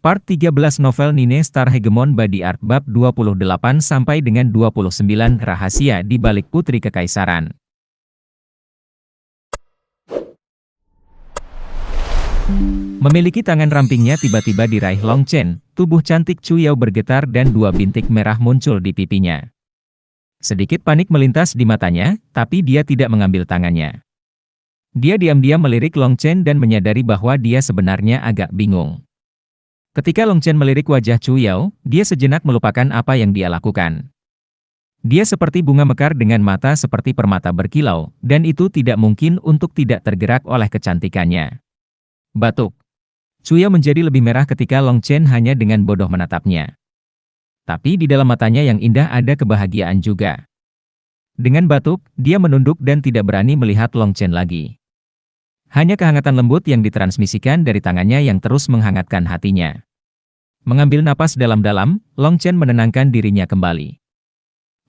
Part 13 Novel Nine Star Hegemon Body Art Bab 28 sampai dengan 29 Rahasia di Balik Putri Kekaisaran. Memiliki tangan rampingnya tiba-tiba diraih Long Chen, tubuh cantik Chu Yao bergetar dan dua bintik merah muncul di pipinya. Sedikit panik melintas di matanya, tapi dia tidak mengambil tangannya. Dia diam-diam melirik Long Chen dan menyadari bahwa dia sebenarnya agak bingung. Ketika Long Chen melirik wajah Chu Yao, dia sejenak melupakan apa yang dia lakukan. Dia seperti bunga mekar dengan mata seperti permata berkilau, dan itu tidak mungkin untuk tidak tergerak oleh kecantikannya. Batuk. Chu Yao menjadi lebih merah ketika Long Chen hanya dengan bodoh menatapnya. Tapi di dalam matanya yang indah ada kebahagiaan juga. Dengan batuk, dia menunduk dan tidak berani melihat Long Chen lagi. Hanya kehangatan lembut yang ditransmisikan dari tangannya yang terus menghangatkan hatinya. Mengambil napas dalam-dalam, Long Chen menenangkan dirinya kembali.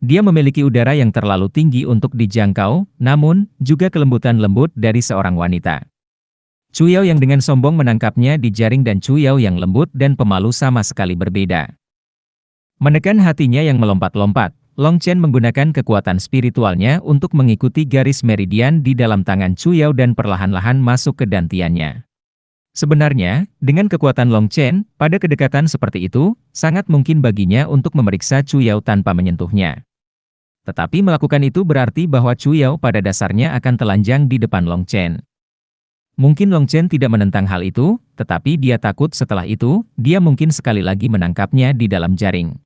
Dia memiliki udara yang terlalu tinggi untuk dijangkau, namun juga kelembutan lembut dari seorang wanita. Chu Yao yang dengan sombong menangkapnya di jaring dan Chu Yao yang lembut dan pemalu sama sekali berbeda. Menekan hatinya yang melompat-lompat, Long Chen menggunakan kekuatan spiritualnya untuk mengikuti garis meridian di dalam tangan Chu Yao dan perlahan-lahan masuk ke dantiannya. Sebenarnya, dengan kekuatan Long Chen, pada kedekatan seperti itu, sangat mungkin baginya untuk memeriksa Chu Yao tanpa menyentuhnya. Tetapi melakukan itu berarti bahwa Chu Yao pada dasarnya akan telanjang di depan Long Chen. Mungkin Long Chen tidak menentang hal itu, tetapi dia takut setelah itu, dia mungkin sekali lagi menangkapnya di dalam jaring.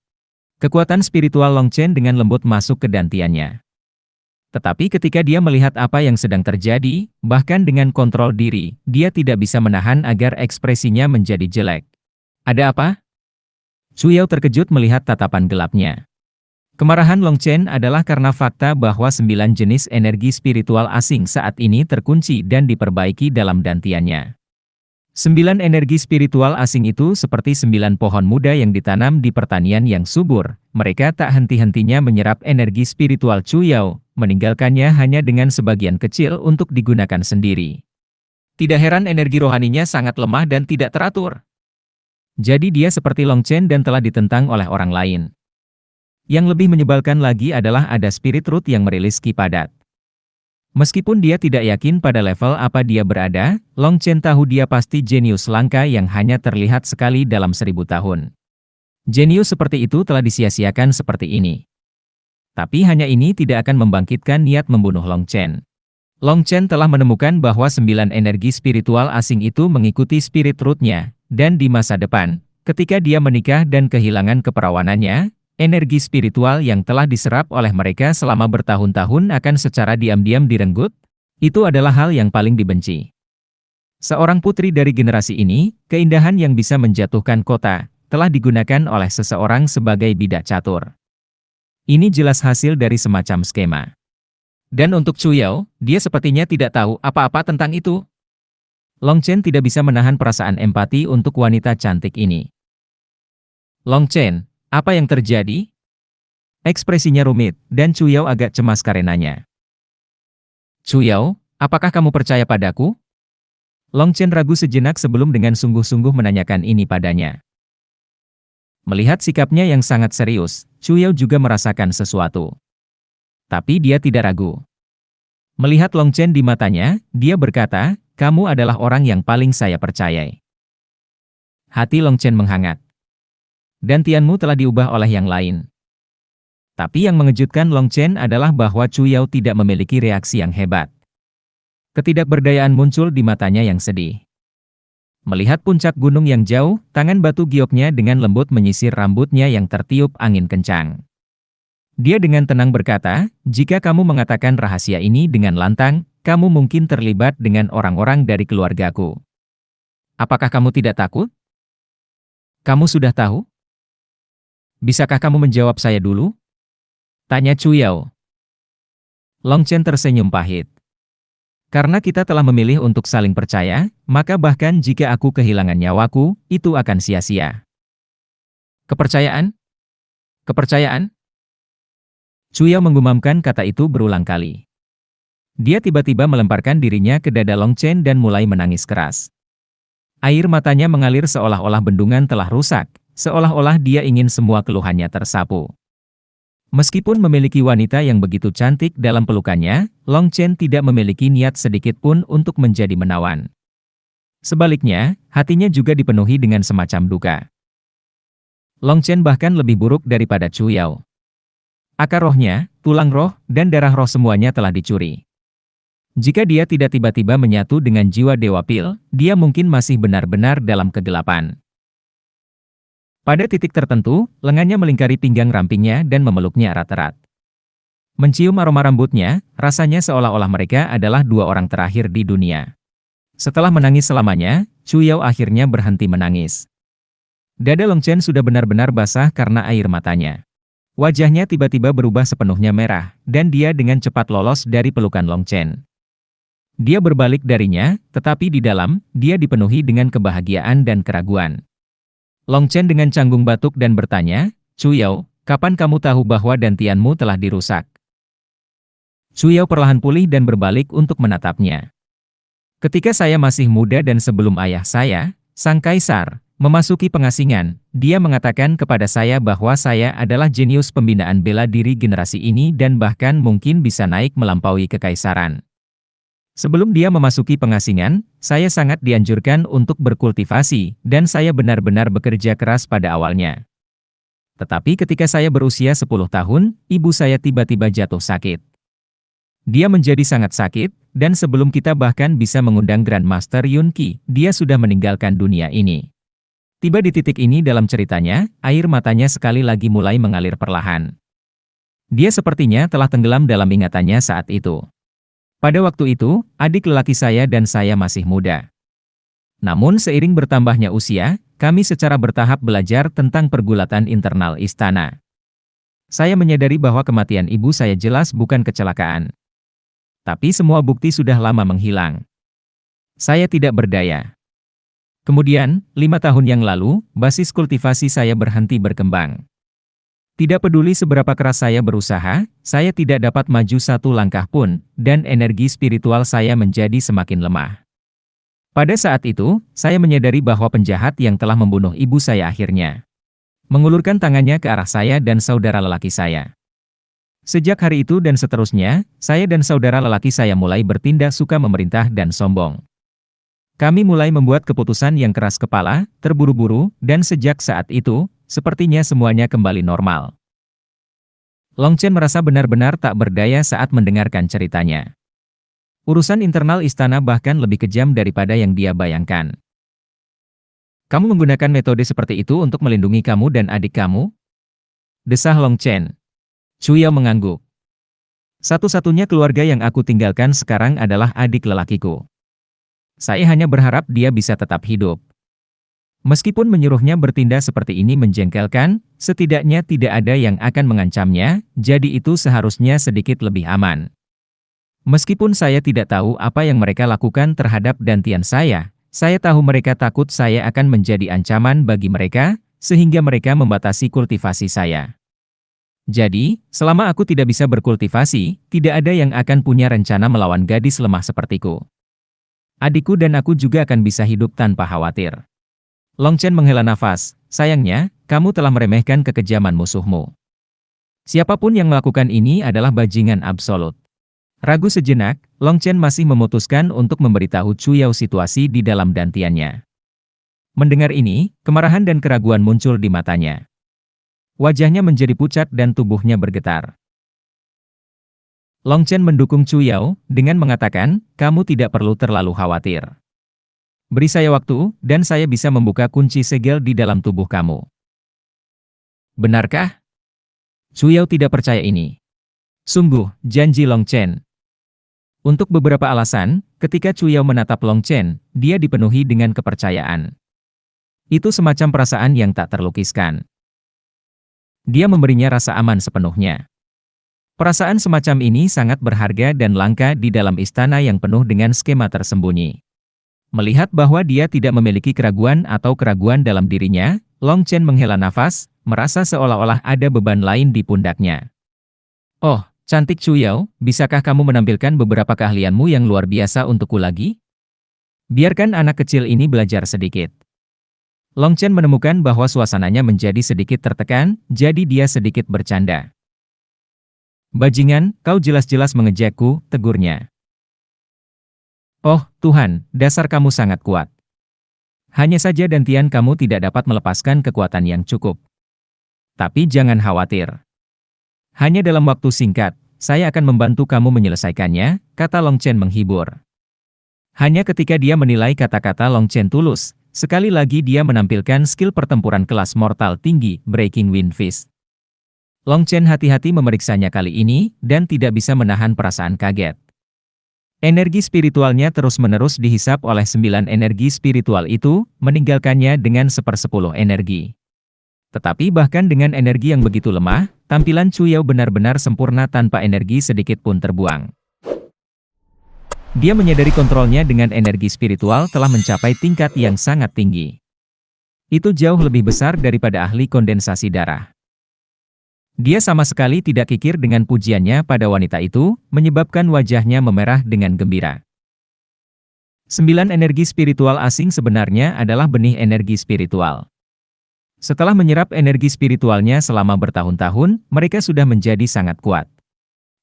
Kekuatan spiritual Long Chen dengan lembut masuk ke dantiannya. Tetapi ketika dia melihat apa yang sedang terjadi, bahkan dengan kontrol diri, dia tidak bisa menahan agar ekspresinya menjadi jelek. Ada apa? Chu Yao terkejut melihat tatapan gelapnya. Kemarahan Long Chen adalah karena fakta bahwa 9 jenis energi spiritual asing saat ini terkunci dan diperbaiki dalam dantiannya. 9 energi spiritual asing itu seperti 9 pohon muda yang ditanam di pertanian yang subur. Mereka tak henti-hentinya menyerap energi spiritual Chu Yao, meninggalkannya hanya dengan sebagian kecil untuk digunakan sendiri. Tidak heran energi rohaninya sangat lemah dan tidak teratur. Jadi dia seperti Long Chen dan telah ditentang oleh orang lain. Yang lebih menyebalkan lagi adalah ada spirit root yang merilis ki padat. Meskipun dia tidak yakin pada level apa dia berada, Long Chen tahu dia pasti jenius langka yang hanya terlihat sekali dalam 1000 tahun. Jenius seperti itu telah disia-siakan seperti ini. Tapi hanya ini tidak akan membangkitkan niat membunuh Long Chen. Long Chen telah menemukan bahwa 9 energi spiritual asing itu mengikuti spirit root-nya, dan di masa depan, ketika dia menikah dan kehilangan keperawanannya, energi spiritual yang telah diserap oleh mereka selama bertahun-tahun akan secara diam-diam direnggut, itu adalah hal yang paling dibenci. Seorang putri dari generasi ini, keindahan yang bisa menjatuhkan kota, telah digunakan oleh seseorang sebagai bidak catur. Ini jelas hasil dari semacam skema. Dan untuk Chu Yao, dia sepertinya tidak tahu apa-apa tentang itu. Long Chen tidak bisa menahan perasaan empati untuk wanita cantik ini. Long Chen, apa yang terjadi? Ekspresinya rumit, dan Chu Yao agak cemas karenanya. Chu Yao, apakah kamu percaya padaku? Long Chen ragu sejenak sebelum dengan sungguh-sungguh menanyakan ini padanya. Melihat sikapnya yang sangat serius, Chu Yao juga merasakan sesuatu. Tapi dia tidak ragu. Melihat Long Chen di matanya, dia berkata, kamu adalah orang yang paling saya percayai. Hati Long Chen menghangat. Dantianmu telah diubah oleh yang lain. Tapi yang mengejutkan Long Chen adalah bahwa Chu Yao tidak memiliki reaksi yang hebat. Ketidakberdayaan muncul di matanya yang sedih. Melihat puncak gunung yang jauh, tangan batu gioknya dengan lembut menyisir rambutnya yang tertiup angin kencang. Dia dengan tenang berkata, jika kamu mengatakan rahasia ini dengan lantang, kamu mungkin terlibat dengan orang-orang dari keluargaku. Apakah kamu tidak takut? Kamu sudah tahu? Bisakah kamu menjawab saya dulu? Tanya Chu Yao. Long Chen tersenyum pahit. Karena kita telah memilih untuk saling percaya, maka bahkan jika aku kehilangan nyawaku, itu akan sia-sia. Kepercayaan? Kepercayaan? Chu Yao menggumamkan kata itu berulang kali. Dia tiba-tiba melemparkan dirinya ke dada Long Chen dan mulai menangis keras. Air matanya mengalir seolah-olah bendungan telah rusak, seolah-olah dia ingin semua keluhannya tersapu. Meskipun memiliki wanita yang begitu cantik dalam pelukannya, Long Chen tidak memiliki niat sedikit pun untuk menjadi menawan. Sebaliknya, hatinya juga dipenuhi dengan semacam duka. Long Chen bahkan lebih buruk daripada Chu Yao. Akar rohnya, tulang roh, dan darah roh semuanya telah dicuri. Jika dia tidak tiba-tiba menyatu dengan jiwa Dewa Pil, dia mungkin masih benar-benar dalam kegelapan. Pada titik tertentu, lengannya melingkari pinggang rampingnya dan memeluknya erat-erat. Mencium aroma rambutnya, rasanya seolah-olah mereka adalah dua orang terakhir di dunia. Setelah menangis selamanya, Chu Yao akhirnya berhenti menangis. Dada Long Chen sudah benar-benar basah karena air matanya. Wajahnya tiba-tiba berubah sepenuhnya merah, dan dia dengan cepat lolos dari pelukan Long Chen. Dia berbalik darinya, tetapi di dalam, dia dipenuhi dengan kebahagiaan dan keraguan. Long Chen dengan canggung batuk dan bertanya, "Chu Yao, kapan kamu tahu bahwa dantianmu telah dirusak?" Chu Yao perlahan pulih dan berbalik untuk menatapnya. "Ketika saya masih muda dan sebelum ayah saya, Sang Kaisar, memasuki pengasingan, dia mengatakan kepada saya bahwa saya adalah jenius pembinaan bela diri generasi ini dan bahkan mungkin bisa naik melampaui kekaisaran. Sebelum dia memasuki pengasingan, saya sangat dianjurkan untuk berkultivasi, dan saya benar-benar bekerja keras pada awalnya. Tetapi ketika saya berusia 10 tahun, ibu saya tiba-tiba jatuh sakit. Dia menjadi sangat sakit, dan sebelum kita bahkan bisa mengundang Grandmaster Yun Qi, dia sudah meninggalkan dunia ini." Tiba di titik ini dalam ceritanya, air matanya sekali lagi mulai mengalir perlahan. Dia sepertinya telah tenggelam dalam ingatannya saat itu. Pada waktu itu, adik lelaki saya dan saya masih muda. Namun seiring bertambahnya usia, kami secara bertahap belajar tentang pergulatan internal istana. Saya menyadari bahwa kematian ibu saya jelas bukan kecelakaan. Tapi semua bukti sudah lama menghilang. Saya tidak berdaya. Kemudian, 5 tahun yang lalu, basis kultivasi saya berhenti berkembang. Tidak peduli seberapa keras saya berusaha, saya tidak dapat maju satu langkah pun, dan energi spiritual saya menjadi semakin lemah. Pada saat itu, saya menyadari bahwa penjahat yang telah membunuh ibu saya akhirnya mengulurkan tangannya ke arah saya dan saudara lelaki saya. Sejak hari itu dan seterusnya, saya dan saudara lelaki saya mulai bertindak suka memerintah dan sombong. Kami mulai membuat keputusan yang keras kepala, terburu-buru, dan sejak saat itu, sepertinya semuanya kembali normal. Long Chen merasa benar-benar tak berdaya saat mendengarkan ceritanya. Urusan internal istana bahkan lebih kejam daripada yang dia bayangkan. "Kamu menggunakan metode seperti itu untuk melindungi kamu dan adik kamu?" desah Long Chen. Chu Yao mengangguk. "Satu-satunya keluarga yang aku tinggalkan sekarang adalah adik lelakiku. Saya hanya berharap dia bisa tetap hidup." Meskipun menyuruhnya bertindak seperti ini menjengkelkan, setidaknya tidak ada yang akan mengancamnya, jadi itu seharusnya sedikit lebih aman. Meskipun saya tidak tahu apa yang mereka lakukan terhadap dantian saya tahu mereka takut saya akan menjadi ancaman bagi mereka, sehingga mereka membatasi kultivasi saya. Jadi, selama aku tidak bisa berkultivasi, tidak ada yang akan punya rencana melawan gadis lemah sepertiku. Adikku dan aku juga akan bisa hidup tanpa khawatir." Long Chen menghela nafas, "Sayangnya, kamu telah meremehkan kekejaman musuhmu. Siapapun yang melakukan ini adalah bajingan absolut." Ragu sejenak, Long Chen masih memutuskan untuk memberitahu Chu Yao situasi di dalam dantiannya. Mendengar ini, kemarahan dan keraguan muncul di matanya. Wajahnya menjadi pucat dan tubuhnya bergetar. Long Chen mendukung Chu Yao dengan mengatakan, "Kamu tidak perlu terlalu khawatir. Beri saya waktu, dan saya bisa membuka kunci segel di dalam tubuh kamu." "Benarkah?" Chu Yao tidak percaya ini. Sungguh, janji Long Chen. Untuk beberapa alasan, ketika Chu Yao menatap Long Chen, dia dipenuhi dengan kepercayaan. Itu semacam perasaan yang tak terlukiskan. Dia memberinya rasa aman sepenuhnya. Perasaan semacam ini sangat berharga dan langka di dalam istana yang penuh dengan skema tersembunyi. Melihat bahwa dia tidak memiliki keraguan atau keraguan dalam dirinya, Long Chen menghela nafas, merasa seolah-olah ada beban lain di pundaknya. "Oh, cantik Chu Yao, bisakah kamu menampilkan beberapa keahlianmu yang luar biasa untukku lagi?" Biarkan anak kecil ini belajar sedikit. Long Chen menemukan bahwa suasananya menjadi sedikit tertekan, jadi dia sedikit bercanda. Bajingan, kau jelas-jelas mengejakku, tegurnya. Oh, Tuhan, dasar kamu sangat kuat. Hanya saja dantian kamu tidak dapat melepaskan kekuatan yang cukup. Tapi jangan khawatir. Hanya dalam waktu singkat, saya akan membantu kamu menyelesaikannya, kata Long Chen menghibur. Hanya ketika dia menilai kata-kata Long Chen tulus, sekali lagi dia menampilkan skill pertempuran kelas mortal tinggi, Breaking Wind Fist. Long Chen hati-hati memeriksanya kali ini, dan tidak bisa menahan perasaan kaget. Energi spiritualnya terus-menerus dihisap oleh 9 energi spiritual itu, meninggalkannya dengan 1/10 energi. Tetapi bahkan dengan energi yang begitu lemah, tampilan Chu Yao benar-benar sempurna tanpa energi sedikit pun terbuang. Dia menyadari kontrolnya dengan energi spiritual telah mencapai tingkat yang sangat tinggi. Itu jauh lebih besar daripada ahli kondensasi darah. Dia sama sekali tidak kikir dengan pujiannya pada wanita itu, menyebabkan wajahnya memerah dengan gembira. 9 energi spiritual asing sebenarnya adalah benih energi spiritual. Setelah menyerap energi spiritualnya selama bertahun-tahun, mereka sudah menjadi sangat kuat.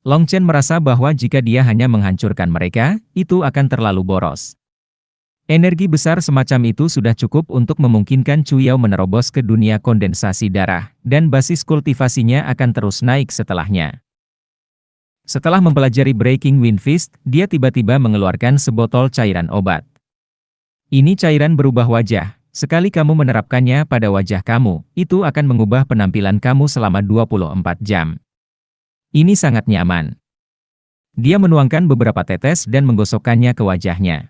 Long Chen merasa bahwa jika dia hanya menghancurkan mereka, itu akan terlalu boros. Energi besar semacam itu sudah cukup untuk memungkinkan Chu Yao menerobos ke dunia kondensasi darah, dan basis kultivasinya akan terus naik setelahnya. Setelah mempelajari Breaking Wind Fist, dia tiba-tiba mengeluarkan sebotol cairan obat. Ini cairan berubah wajah. Sekali kamu menerapkannya pada wajah kamu, itu akan mengubah penampilan kamu selama 24 jam. Ini sangat nyaman. Dia menuangkan beberapa tetes dan menggosokkannya ke wajahnya.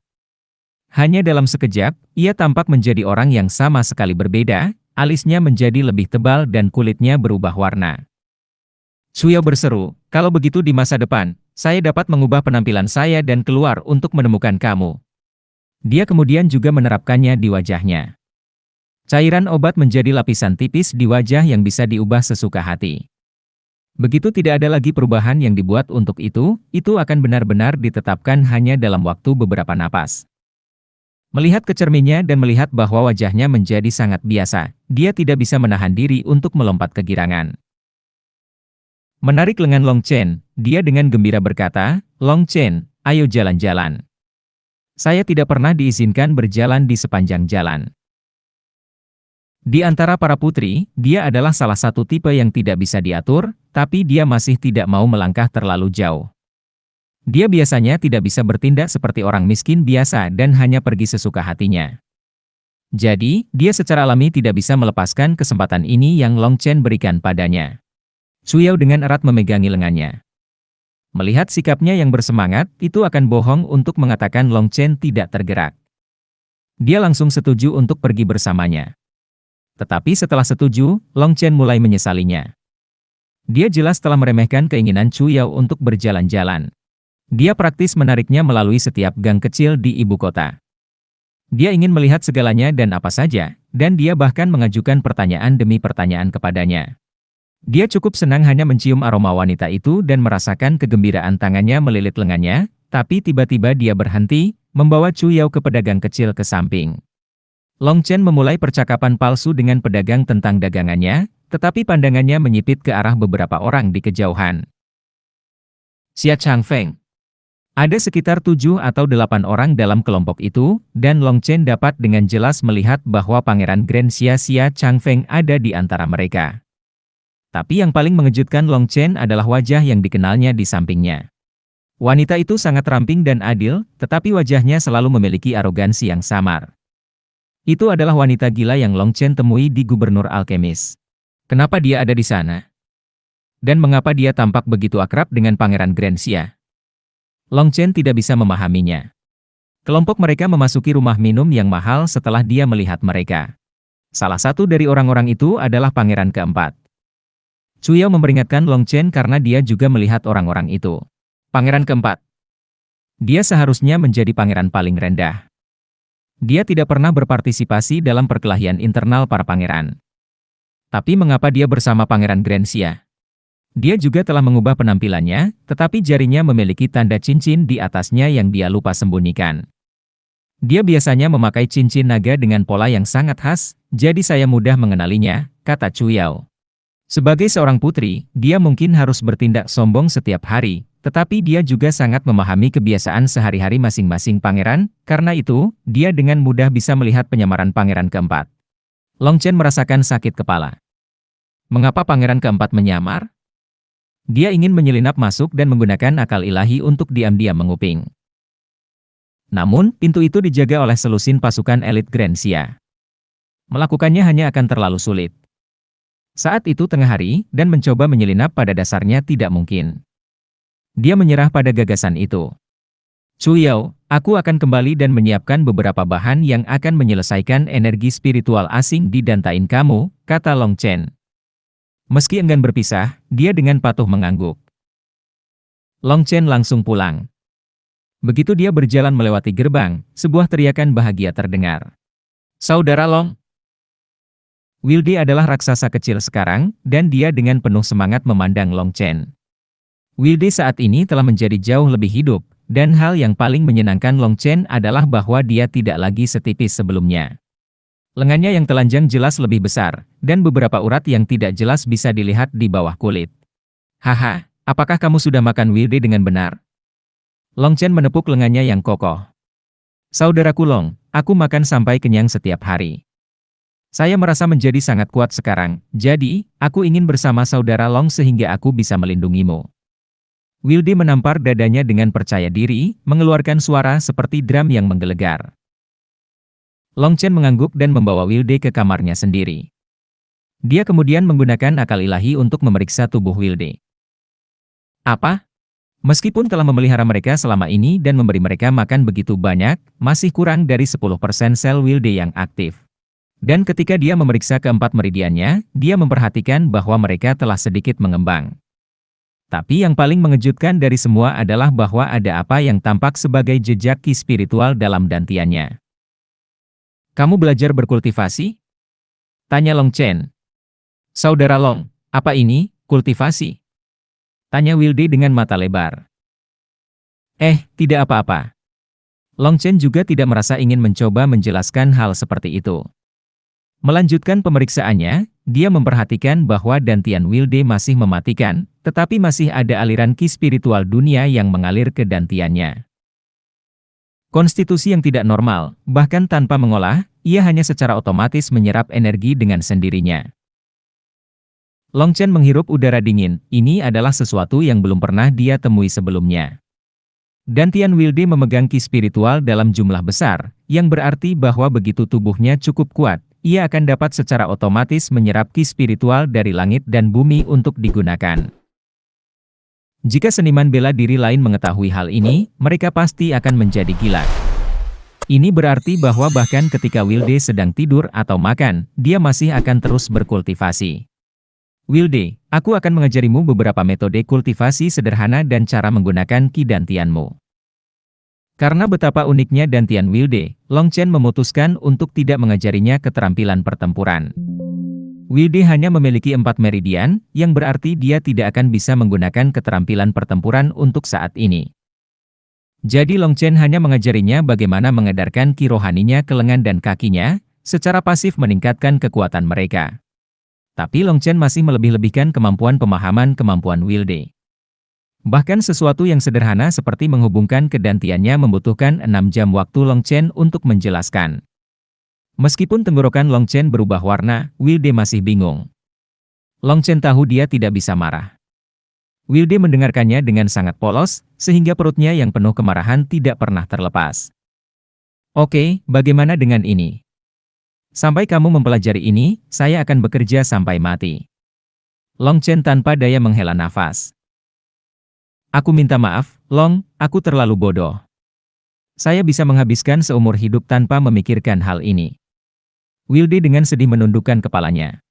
Hanya dalam sekejap, ia tampak menjadi orang yang sama sekali berbeda, alisnya menjadi lebih tebal dan kulitnya berubah warna. Chu Yao berseru, kalau begitu di masa depan, saya dapat mengubah penampilan saya dan keluar untuk menemukan kamu. Dia kemudian juga menerapkannya di wajahnya. Cairan obat menjadi lapisan tipis di wajah yang bisa diubah sesuka hati. Begitu tidak ada lagi perubahan yang dibuat untuk itu akan benar-benar ditetapkan hanya dalam waktu beberapa napas. Melihat ke cerminnya dan melihat bahwa wajahnya menjadi sangat biasa, dia tidak bisa menahan diri untuk melompat kegirangan. Menarik lengan Long Chen, dia dengan gembira berkata, Long Chen, ayo jalan-jalan. Saya tidak pernah diizinkan berjalan di sepanjang jalan. Di antara para putri, dia adalah salah satu tipe yang tidak bisa diatur, tapi dia masih tidak mau melangkah terlalu jauh. Dia biasanya tidak bisa bertindak seperti orang miskin biasa dan hanya pergi sesuka hatinya. Jadi, dia secara alami tidak bisa melepaskan kesempatan ini yang Long Chen berikan padanya. Chu Yao dengan erat memegangi lengannya. Melihat sikapnya yang bersemangat, itu akan bohong untuk mengatakan Long Chen tidak tergerak. Dia langsung setuju untuk pergi bersamanya. Tetapi setelah setuju, Long Chen mulai menyesalinya. Dia jelas telah meremehkan keinginan Chu Yao untuk berjalan-jalan. Dia praktis menariknya melalui setiap gang kecil di ibu kota. Dia ingin melihat segalanya dan apa saja, dan dia bahkan mengajukan pertanyaan demi pertanyaan kepadanya. Dia cukup senang hanya mencium aroma wanita itu dan merasakan kegembiraan tangannya melilit lengannya, tapi tiba-tiba dia berhenti, membawa Chu Yao ke pedagang kecil ke samping. Long Chen memulai percakapan palsu dengan pedagang tentang dagangannya, tetapi pandangannya menyipit ke arah beberapa orang di kejauhan. Xia Changfeng. Ada sekitar 7 atau 8 orang dalam kelompok itu, dan Long Chen dapat dengan jelas melihat bahwa Pangeran Grand Xia Changfeng ada di antara mereka. Tapi yang paling mengejutkan Long Chen adalah wajah yang dikenalnya di sampingnya. Wanita itu sangat ramping dan adil, tetapi wajahnya selalu memiliki arogansi yang samar. Itu adalah wanita gila yang Long Chen temui di Gubernur Alkemis. Kenapa dia ada di sana? Dan mengapa dia tampak begitu akrab dengan Pangeran Grand Xia? Long Chen tidak bisa memahaminya. Kelompok mereka memasuki rumah minum yang mahal setelah dia melihat mereka. Salah satu dari orang-orang itu adalah Pangeran keempat. Chu Yao memperingatkan Long Chen karena dia juga melihat orang-orang itu. Pangeran keempat. Dia seharusnya menjadi pangeran paling rendah. Dia tidak pernah berpartisipasi dalam perkelahian internal para pangeran. Tapi mengapa dia bersama Pangeran Grand Xia? Dia juga telah mengubah penampilannya, tetapi jarinya memiliki tanda cincin di atasnya yang dia lupa sembunyikan. Dia biasanya memakai cincin naga dengan pola yang sangat khas, jadi saya mudah mengenalinya, kata Chu Yao. Sebagai seorang putri, dia mungkin harus bertindak sombong setiap hari, tetapi dia juga sangat memahami kebiasaan sehari-hari masing-masing pangeran, karena itu, dia dengan mudah bisa melihat penyamaran pangeran keempat. Long Chen merasakan sakit kepala. Mengapa pangeran keempat menyamar? Dia ingin menyelinap masuk dan menggunakan akal ilahi untuk diam-diam menguping. Namun, pintu itu dijaga oleh selusin pasukan elit Grand Xia. Melakukannya hanya akan terlalu sulit. Saat itu tengah hari, dan mencoba menyelinap pada dasarnya tidak mungkin. Dia menyerah pada gagasan itu. Chu Yao, aku akan kembali dan menyiapkan beberapa bahan yang akan menyelesaikan energi spiritual asing di dantain kamu, kata Long Chen. Meski enggan berpisah, dia dengan patuh mengangguk. Long Chen langsung pulang. Begitu dia berjalan melewati gerbang, sebuah teriakan bahagia terdengar. Saudara Long! Wilde adalah raksasa kecil sekarang, dan dia dengan penuh semangat memandang Long Chen. Wilde saat ini telah menjadi jauh lebih hidup, dan hal yang paling menyenangkan Long Chen adalah bahwa dia tidak lagi setipis sebelumnya. Lengannya yang telanjang jelas lebih besar, dan beberapa urat yang tidak jelas bisa dilihat di bawah kulit. Haha, apakah kamu sudah makan Wilde dengan benar? Long Chen menepuk lengannya yang kokoh. Saudaraku Long, aku makan sampai kenyang setiap hari. Saya merasa menjadi sangat kuat sekarang, jadi, aku ingin bersama saudara Long sehingga aku bisa melindungimu. Wilde menampar dadanya dengan percaya diri, mengeluarkan suara seperti drum yang menggelegar. Long Chen mengangguk dan membawa Wilde ke kamarnya sendiri. Dia kemudian menggunakan akal ilahi untuk memeriksa tubuh Wilde. Apa? Meskipun telah memelihara mereka selama ini dan memberi mereka makan begitu banyak, masih kurang dari 10% sel Wilde yang aktif. Dan ketika dia memeriksa keempat meridiannya, dia memperhatikan bahwa mereka telah sedikit mengembang. Tapi yang paling mengejutkan dari semua adalah bahwa ada apa yang tampak sebagai jejak ki spiritual dalam dantiannya. Kamu belajar berkultivasi? Tanya Long Chen. Saudara Long, apa ini, kultivasi? Tanya Wilde dengan mata lebar. Tidak apa-apa. Long Chen juga tidak merasa ingin mencoba menjelaskan hal seperti itu. Melanjutkan pemeriksaannya, dia memperhatikan bahwa dantian Wilde masih mematikan, tetapi masih ada aliran ki spiritual dunia yang mengalir ke dantiannya. Konstitusi yang tidak normal, bahkan tanpa mengolah, ia hanya secara otomatis menyerap energi dengan sendirinya. Long Chen menghirup udara dingin, ini adalah sesuatu yang belum pernah dia temui sebelumnya. Dantian Wilde memegang ki spiritual dalam jumlah besar, yang berarti bahwa begitu tubuhnya cukup kuat, ia akan dapat secara otomatis menyerap ki spiritual dari langit dan bumi untuk digunakan. Jika seniman bela diri lain mengetahui hal ini, mereka pasti akan menjadi gila. Ini berarti bahwa bahkan ketika Wilde sedang tidur atau makan, dia masih akan terus berkultivasi. Wilde, aku akan mengajarimu beberapa metode kultivasi sederhana dan cara menggunakan ki dantianmu. Karena betapa uniknya dantian Wilde, Long Chen memutuskan untuk tidak mengajarinya keterampilan pertempuran. Wilde hanya memiliki 4 meridian, yang berarti dia tidak akan bisa menggunakan keterampilan pertempuran untuk saat ini. Jadi Long Chen hanya mengajarinya bagaimana mengedarkan ki rohaninya ke lengan dan kakinya, secara pasif meningkatkan kekuatan mereka. Tapi Long Chen masih melebih-lebihkan kemampuan pemahaman kemampuan Wilde. Bahkan sesuatu yang sederhana seperti menghubungkan kedantiannya membutuhkan 6 jam waktu Long Chen untuk menjelaskan. Meskipun tenggorokan Long Chen berubah warna, Wilde masih bingung. Long Chen tahu dia tidak bisa marah. Wilde mendengarkannya dengan sangat polos, sehingga perutnya yang penuh kemarahan tidak pernah terlepas. Oke, bagaimana dengan ini? Sampai kamu mempelajari ini, saya akan bekerja sampai mati. Long Chen tanpa daya menghela nafas. Aku minta maaf, Long, aku terlalu bodoh. Saya bisa menghabiskan seumur hidup tanpa memikirkan hal ini. Wilde dengan sedih menundukkan kepalanya.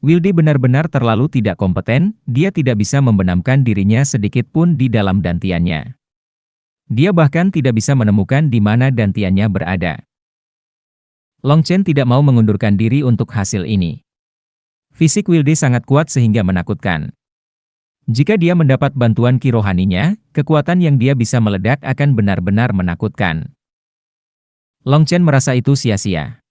Wilde benar-benar terlalu tidak kompeten, dia tidak bisa membenamkan dirinya sedikit pun di dalam dantiannya. Dia bahkan tidak bisa menemukan di mana dantiannya berada. Long Chen tidak mau mengundurkan diri untuk hasil ini. Fisik Wilde sangat kuat sehingga menakutkan. Jika dia mendapat bantuan ki rohaninya, kekuatan yang dia bisa meledak akan benar-benar menakutkan. Long Chen merasa itu sia-sia.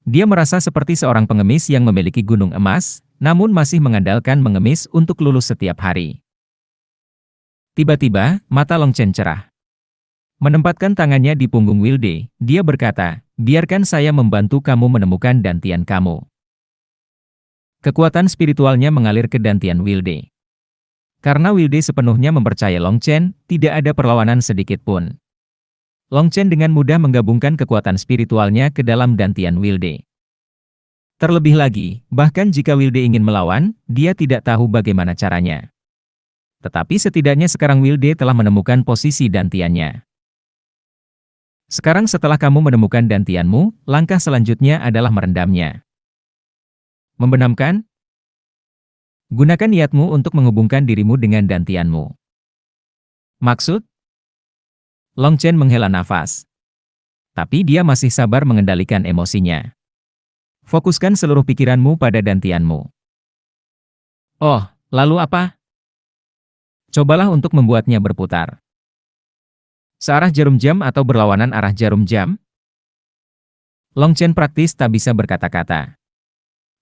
Dia merasa seperti seorang pengemis yang memiliki gunung emas, namun masih mengandalkan mengemis untuk lulus setiap hari. Tiba-tiba, mata Long Chen cerah. Menempatkan tangannya di punggung Wilde, dia berkata, biarkan saya membantu kamu menemukan dantian kamu. Kekuatan spiritualnya mengalir ke dantian Wilde. Karena Wilde sepenuhnya mempercayai Long Chen, tidak ada perlawanan sedikit pun. Long Chen dengan mudah menggabungkan kekuatan spiritualnya ke dalam dantian Wilde. Terlebih lagi, bahkan jika Wilde ingin melawan, dia tidak tahu bagaimana caranya. Tetapi setidaknya sekarang Wilde telah menemukan posisi dantiannya. Sekarang setelah kamu menemukan dantianmu, langkah selanjutnya adalah merendamnya. Membenamkan? Gunakan niatmu untuk menghubungkan dirimu dengan dantianmu. Maksud? Long Chen menghela nafas. Tapi dia masih sabar mengendalikan emosinya. Fokuskan seluruh pikiranmu pada dantianmu. Oh, lalu apa? Cobalah untuk membuatnya berputar. Searah jarum jam atau berlawanan arah jarum jam? Long Chen praktis tak bisa berkata-kata.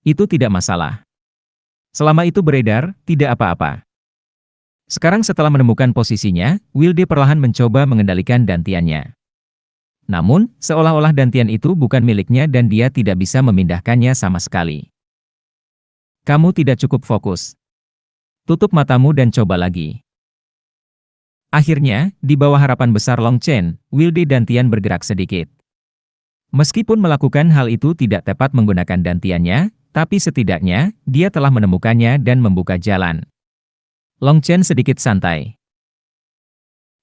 Itu tidak masalah. Selama itu beredar, tidak apa-apa. Sekarang setelah menemukan posisinya, Wilde perlahan mencoba mengendalikan dantiannya. Namun, seolah-olah dantian itu bukan miliknya dan dia tidak bisa memindahkannya sama sekali. Kamu tidak cukup fokus. Tutup matamu dan coba lagi. Akhirnya, di bawah harapan besar Long Chen, Wilde dantian bergerak sedikit. Meskipun melakukan hal itu tidak tepat menggunakan dantiannya, tapi setidaknya, dia telah menemukannya dan membuka jalan. Long Chen sedikit santai.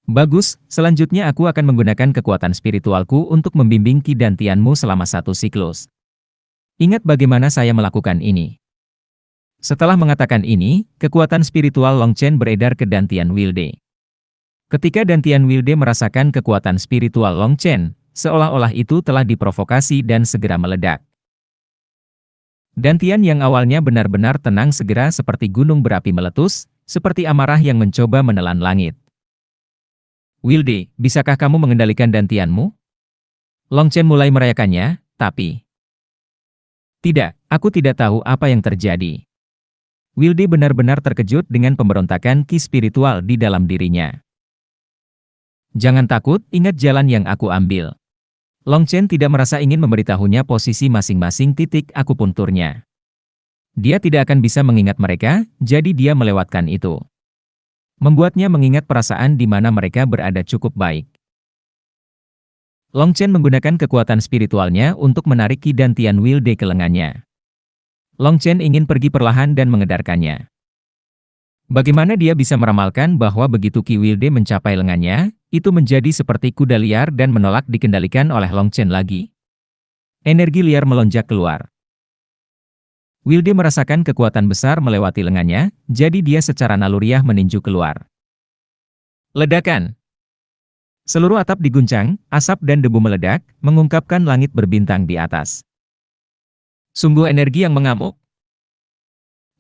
Bagus, selanjutnya aku akan menggunakan kekuatan spiritualku untuk membimbing ki dantianmu selama 1 siklus. Ingat bagaimana saya melakukan ini. Setelah mengatakan ini, kekuatan spiritual Long Chen beredar ke dantian Wilde. Ketika dantian Wilde merasakan kekuatan spiritual Long Chen, seolah-olah itu telah diprovokasi dan segera meledak. Dantian yang awalnya benar-benar tenang segera seperti gunung berapi meletus, seperti amarah yang mencoba menelan langit. Wilde, bisakah kamu mengendalikan dantianmu? Long Chen mulai merayakannya, tapi... Tidak, aku tidak tahu apa yang terjadi. Wilde benar-benar terkejut dengan pemberontakan ki spiritual di dalam dirinya. Jangan takut, ingat jalan yang aku ambil. Long Chen tidak merasa ingin memberitahunya posisi masing-masing titik akupunturnya. Dia tidak akan bisa mengingat mereka, jadi dia melewatkan itu. Membuatnya mengingat perasaan di mana mereka berada cukup baik. Long Chen menggunakan kekuatan spiritualnya untuk menarik ki dantian Wilde ke lengannya. Long Chen ingin pergi perlahan dan mengedarkannya. Bagaimana dia bisa meramalkan bahwa begitu ki Wilde mencapai lengannya, itu menjadi seperti kuda liar dan menolak dikendalikan oleh Long Chen lagi? Energi liar melonjak keluar. Wilde merasakan kekuatan besar melewati lengannya, jadi dia secara naluriah meninju keluar. Ledakan. Seluruh atap diguncang, asap dan debu meledak, mengungkapkan langit berbintang di atas. Sungguh energi yang mengamuk.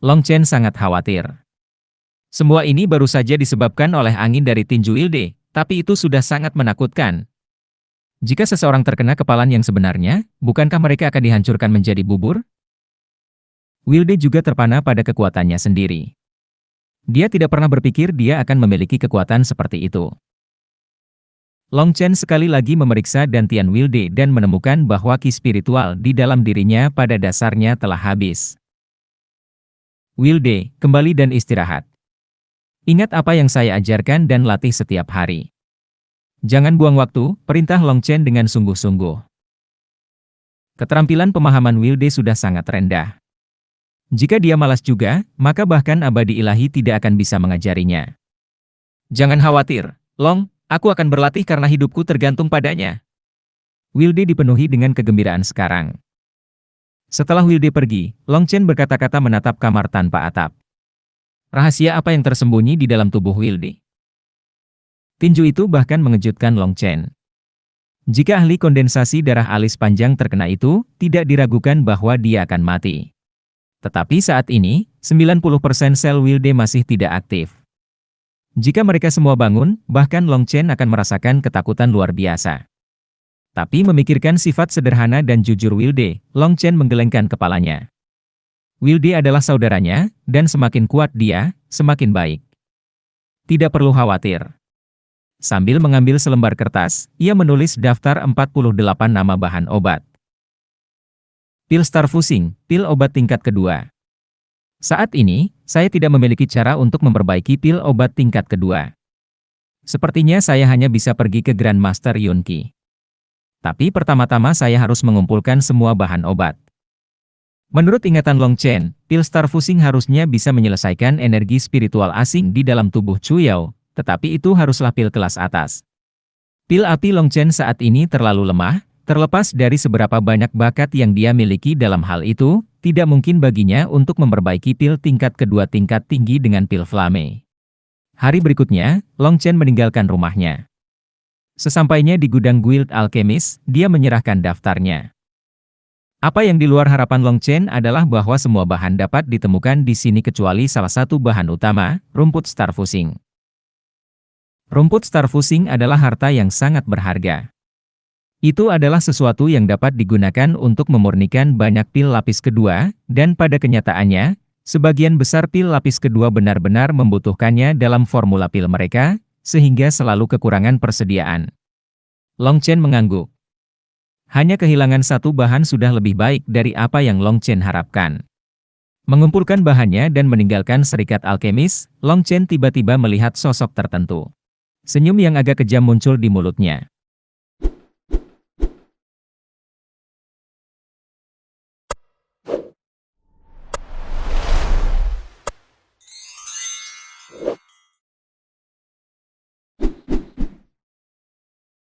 Long Chen sangat khawatir. Semua ini baru saja disebabkan oleh angin dari tinju Wilde, tapi itu sudah sangat menakutkan. Jika seseorang terkena kepalan yang sebenarnya, bukankah mereka akan dihancurkan menjadi bubur? Wilde juga terpana pada kekuatannya sendiri. Dia tidak pernah berpikir dia akan memiliki kekuatan seperti itu. Long Chen sekali lagi memeriksa dantian Wilde dan menemukan bahwa ki spiritual di dalam dirinya pada dasarnya telah habis. Wilde, kembali dan istirahat. Ingat apa yang saya ajarkan dan latih setiap hari. Jangan buang waktu, perintah Long Chen dengan sungguh-sungguh. Keterampilan pemahaman Wilde sudah sangat rendah. Jika dia malas juga, maka bahkan abadi ilahi tidak akan bisa mengajarinya. Jangan khawatir, Long, aku akan berlatih karena hidupku tergantung padanya. Wilde dipenuhi dengan kegembiraan sekarang. Setelah Wilde pergi, Long Chen berkata-kata menatap kamar tanpa atap. Rahasia apa yang tersembunyi di dalam tubuh Wilde? Tinju itu bahkan mengejutkan Long Chen. Jika ahli kondensasi darah alis panjang terkena itu, tidak diragukan bahwa dia akan mati. Tetapi saat ini, 90% sel Wilde masih tidak aktif. Jika mereka semua bangun, bahkan Long Chen akan merasakan ketakutan luar biasa. Tapi memikirkan sifat sederhana dan jujur Wilde, Long Chen menggelengkan kepalanya. Wilde adalah saudaranya, dan semakin kuat dia, semakin baik. Tidak perlu khawatir. Sambil mengambil selembar kertas, ia menulis daftar 48 nama bahan obat. Pil Starfusing, pil obat tingkat kedua. Saat ini, saya tidak memiliki cara untuk memperbaiki pil obat tingkat kedua. Sepertinya saya hanya bisa pergi ke Grandmaster Yunqi. Tapi pertama-tama saya harus mengumpulkan semua bahan obat. Menurut ingatan Long Chen, pil Starfusing harusnya bisa menyelesaikan energi spiritual asing di dalam tubuh Chuyao, tetapi itu haruslah pil kelas atas. Pil api Long Chen saat ini terlalu lemah, terlepas dari seberapa banyak bakat yang dia miliki dalam hal itu, tidak mungkin baginya untuk memperbaiki pil tingkat kedua tingkat tinggi dengan pil flame. Hari berikutnya, Long Chen meninggalkan rumahnya. Sesampainya di gudang guild alkemis, dia menyerahkan daftarnya. Apa yang di luar harapan Long Chen adalah bahwa semua bahan dapat ditemukan di sini kecuali salah satu bahan utama, rumput Starfusing. Rumput Starfusing adalah harta yang sangat berharga. Itu adalah sesuatu yang dapat digunakan untuk memurnikan banyak pil lapis kedua, dan pada kenyataannya, sebagian besar pil lapis kedua benar-benar membutuhkannya dalam formula pil mereka, sehingga selalu kekurangan persediaan. Long Chen mengangguk. Hanya kehilangan satu bahan sudah lebih baik dari apa yang Long Chen harapkan. Mengumpulkan bahannya dan meninggalkan serikat alkemis, Long Chen tiba-tiba melihat sosok tertentu. Senyum yang agak kejam muncul di mulutnya.